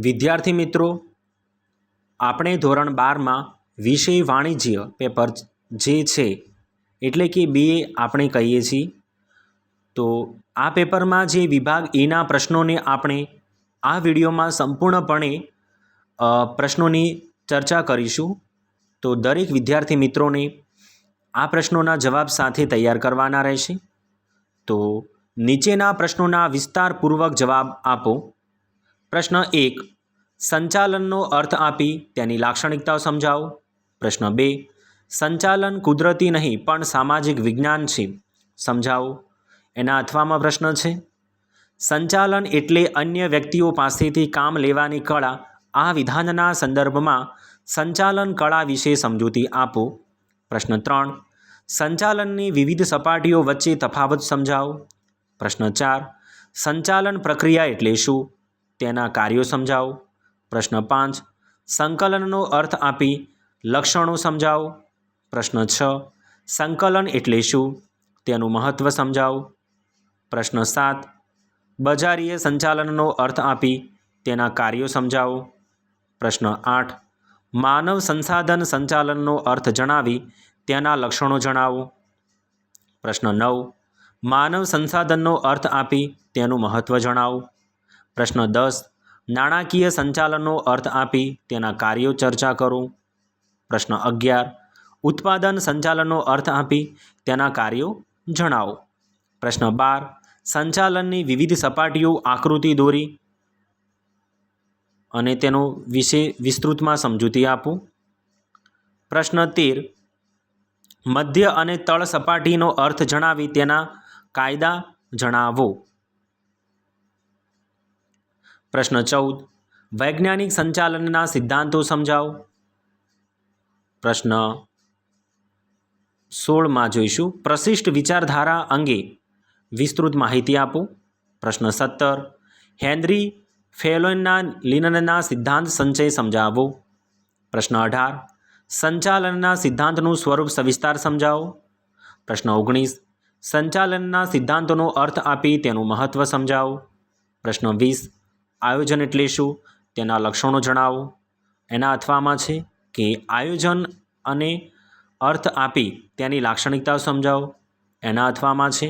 વિદ્યાર્થી મિત્રો, આપણે ધોરણ 12માં વિષય વાણિજ્ય પેપર જે છે એટલે કે BA આપણે કહીએ છીએ. તો આ પેપરમાં જે વિભાગ એના પ્રશ્નોને આપણે આ વિડીયોમાં સંપૂર્ણપણે પ્રશ્નોની ચર્ચા કરીશું. તો દરેક વિદ્યાર્થી મિત્રોને આ પ્રશ્નોના જવાબ સાથે તૈયાર કરવાના રહેશે. તો નીચેના પ્રશ્નોના વિસ્તારપૂર્વક જવાબ આપો. પ્રશ્ન 1, સંચાલનનો અર્થ આપી તેની લાક્ષણિકતાઓ સમજાવો. પ્રશ્ન 2, સંચાલન કુદરતી નહીં પણ સામાજિક વિજ્ઞાન છે, સમજાવો. એના અથવામાં પ્રશ્ન છે, સંચાલન એટલે અન્ય વ્યક્તિઓ પાસેથી કામ લેવાની કળા. આ વિધાનના સંદર્ભમાં સંચાલન કળા વિશે સમજૂતી આપો. પ્રશ્ન 3, સંચાલનની વિવિધ સપાટીઓ વચ્ચે તફાવત સમજાવો. પ્રશ્ન 4, સંચાલન પ્રક્રિયા એટલે શું, તેના કાર્યો સમજાવો. પ્રશ્ન 5, સંકલનનો અર્થ આપી લક્ષણો સમજાવો. પ્રશ્ન 6, સંકલન એટલે શું, તેનું મહત્ત્વ સમજાવો. પ્રશ્ન 7, બજારીય સંચાલનનો અર્થ આપી તેના કાર્યો સમજાવો. પ્રશ્ન 8, માનવ સંસાધન સંચાલનનો અર્થ જણાવી તેના લક્ષણો જણાવો. પ્રશ્ન 9, માનવ સંસાધનનો અર્થ આપી તેનું મહત્ત્વ જણાવો. પ્રશ્ન 10, નાણાકીય સંચાલનનો અર્થ આપી તેના કાર્યો ચર્ચા કરો. પ્રશ્ન 11, ઉત્પાદન સંચાલનનો અર્થ આપી તેના કાર્યો જણાવો. પ્રશ્ન 12, સંચાલનની વિવિધ સપાટીઓ આકૃતિ દોરી અને તેનો વિશે વિસ્તૃતમાં સમજૂતી આપો. પ્રશ્ન 13, મધ્ય અને તળ સપાટીનો અર્થ જણાવી તેના કાયદા જણાવો. પ્રશ્ન 14, વૈજ્ઞાનિક સંચાલનના સિદ્ધાંતો સમજાવો. પ્રશ્ન 16માં જોઈશું, પ્રશિષ્ટ વિચારધારા અંગે વિસ્તૃત માહિતી આપો. પ્રશ્ન 17, હેનરી ફેલોનના લિનનના સિદ્ધાંત સંચય સમજાવો. પ્રશ્ન 18, સંચાલનના સિદ્ધાંતનું સ્વરૂપ સવિસ્તાર સમજાવો. પ્રશ્ન 19, સંચાલનના સિદ્ધાંતોનો અર્થ આપી તેનું મહત્ત્વ સમજાવો. પ્રશ્ન 20, આયોજન એટલે શું, તેના લક્ષણો જણાવો. એના અથવામાં છે કે આયોજન અને અર્થ આપી તેની લાક્ષણિકતાઓ સમજાવો. એના અથવામાં છે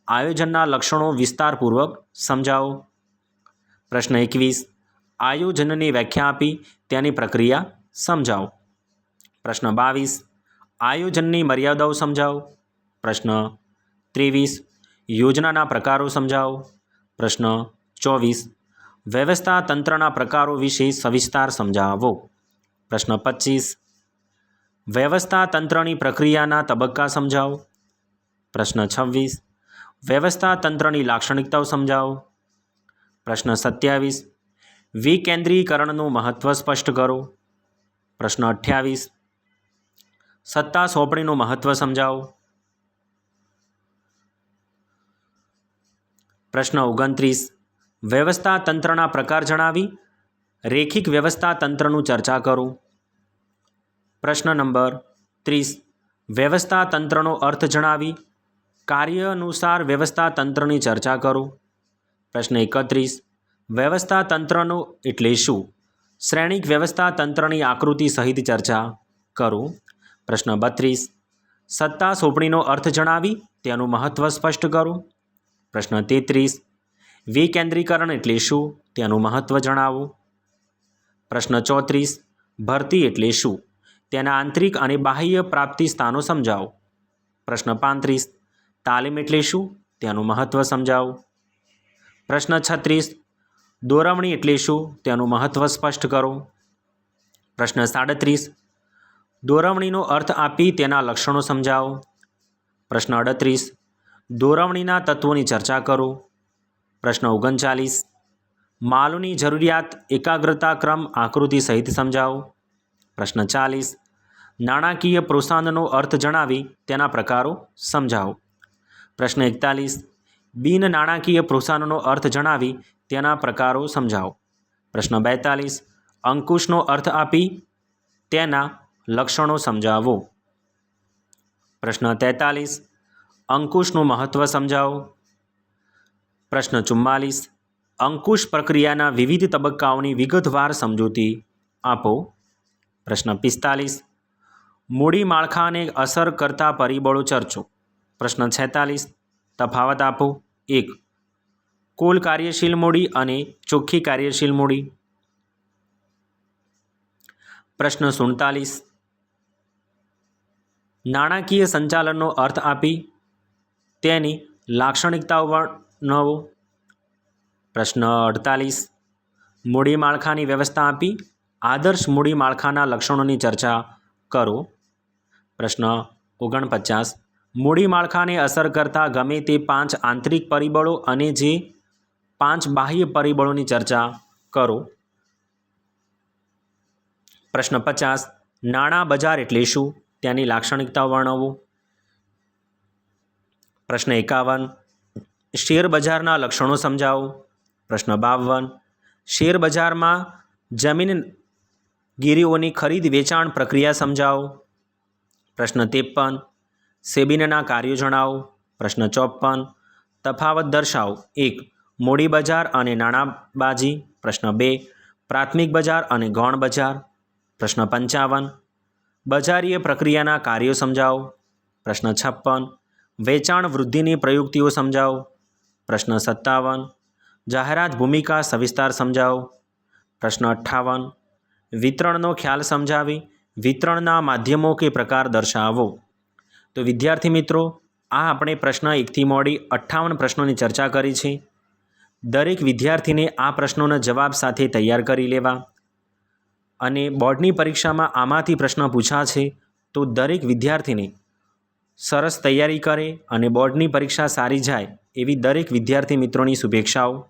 આયોજનના લક્ષણો વિસ્તારપૂર્વક સમજાવો. પ્રશ્ન 21, આયોજનની વ્યાખ્યા આપી તેની પ્રક્રિયા સમજાવો. પ્રશ્ન 22, આયોજનની મર્યાદાઓ સમજાવો. પ્રશ્ન 23, યોજનાના પ્રકારો સમજાવો. પ્રશ્ન 24, વ્યવસ્થા તંત્રના પ્રકારો વિશે સવિસ્તાર સમજાવો. પ્રશ્ન 25, વ્યવસ્થા તંત્રની પ્રક્રિયાના તબક્કા સમજાવો. પ્રશ્ન 26, વ્યવસ્થા તંત્રની લાક્ષણિકતાઓ સમજાવો. પ્રશ્ન 27, વિકેન્દ્રીકરણનું મહત્ત્વ સ્પષ્ટ કરો. પ્રશ્ન 28, સત્તા સોંપણીનું મહત્ત્વ સમજાવો. પ્રશ્ન 29, વ્યવસ્થા તંત્રના પ્રકાર જણાવી રેખિક વ્યવસ્થા તંત્રનું ચર્ચા કરો. પ્રશ્ન નંબર 30, વ્યવસ્થા તંત્રનો અર્થ જણાવી કાર્ય અનુસાર વ્યવસ્થા તંત્રની ચર્ચા કરો. પ્રશ્ન 31, વ્યવસ્થા તંત્રનો એટલે શું, શ્રેણિક વ્યવસ્થા તંત્રની આકૃતિ સહિત ચર્ચા કરો. પ્રશ્ન 32, સત્તા સોંપણીનો અર્થ જણાવી તેનું મહત્ત્વ સ્પષ્ટ કરો. પ્રશ્ન 33, વિકેન્દ્રીકરણ એટલે શું, તેનું મહત્ત્વ જણાવો. પ્રશ્ન 34, ભરતી એટલે શું, તેના આંતરિક અને બાહ્ય પ્રાપ્તિ સ્થાનો સમજાવો. પ્રશ્ન 35, તાલીમ એટલે શું, તેનું મહત્ત્વ સમજાવો. પ્રશ્ન 36, દોરવણી એટલે શું, તેનું મહત્ત્વ સ્પષ્ટ કરો. પ્રશ્ન 37, દોરવણીનો અર્થ આપી તેના લક્ષણો સમજાવો. પ્રશ્ન 38, દોરવણીના તત્વોની ચર્ચા કરો. પ્રશ્ન 39, માલની જરૂરિયાત એકાગ્રતા ક્રમ આકૃતિ સહિત સમજાવો. પ્રશ્ન 40, નાણાકીય પ્રોત્સાહનનો અર્થ જણાવી તેના પ્રકારો સમજાવો. પ્રશ્ન 41, બિન નાણાકીય પ્રોત્સાહનનો અર્થ જણાવી તેના પ્રકારો સમજાવો. પ્રશ્ન 42, અંકુશનો અર્થ આપી તેના લક્ષણો સમજાવો. પ્રશ્ન 43, અંકુશનું મહત્ત્વ સમજાવો. પ્રશ્ન 44, અંકુશ પ્રક્રિયાના વિવિધ તબક્કાઓની વિગતવાર સમજૂતી આપો. પ્રશ્ન 45. મૂડી માળખાને અસર કરતા પરિબળો ચર્ચો. પ્રશ્ન 46. તફાવત આપો. 1. કુલ કાર્યશીલ મૂડી અને ચોખ્ખી કાર્યશીલ મૂડી. પ્રશ્ન 47. નાણાકીય સંચાલનનો અર્થ આપી તેની લાક્ષણિકતાઓ વર્ણવો. પ્રશ્ન 48. મૂડી માળખાની વ્યવસ્થા આપી આદર્શ મૂડી માળખાના લક્ષણોની ચર્ચા કરો. પ્રશ્ન 49. મૂડી માળખાને અસર કરતા ગમે તે 5 આંતરિક પરિબળો અને જે 5 બાહ્ય પરિબળોની ચર્ચા કરો. પ્રશ્ન 50. નાણાં બજાર એટલે શું? તેની લાક્ષણિકતાઓ વર્ણવો. પ્રશ્ન 51. શેર બજારના લક્ષણો સમજાવો. પ્રશ્ન 52. શેર બજારમાં જમીન ગીરીઓની ખરીદ વેચાણ પ્રક્રિયા સમજાવો. પ્રશ્ન 53. સેબીના કાર્યો જણાવો. પ્રશ્ન 54. તફાવત દર્શાવો. 1. મૂડી બજાર અને નાણાંબાજી. પ્રશ્ન 2. પ્રાથમિક બજાર અને ગૌણ બજાર. પ્રશ્ન 55. બજારીય પ્રક્રિયાના કાર્યો સમજાવો. પ્રશ્ન 56. વેચાણ વૃદ્ધિની પ્રયુક્તિઓ સમજાવો. પ્રશ્ન 57. જાહેરાત ભૂમિકા સવિસ્તાર સમજાવો. પ્રશ્ન 58. વિતરણનો ખ્યાલ સમજાવી વિતરણના માધ્યમો કે પ્રકાર દર્શાવો. તો વિદ્યાર્થી મિત્રો, આ આપણે પ્રશ્ન 1થી મોડી 58 પ્રશ્નોની ચર્ચા કરી છે. દરેક વિદ્યાર્થીને આ પ્રશ્નોના જવાબ સાથે તૈયાર કરી લેવા અને બોર્ડની પરીક્ષામાં આમાંથી પ્રશ્ન પૂછાશે તો દરેક વિદ્યાર્થીને સરસ તૈયારી કરે અને બોર્ડની પરીક્ષા સારી જાય એવી દરેક વિદ્યાર્થી મિત્રોની શુભેચ્છાઓ.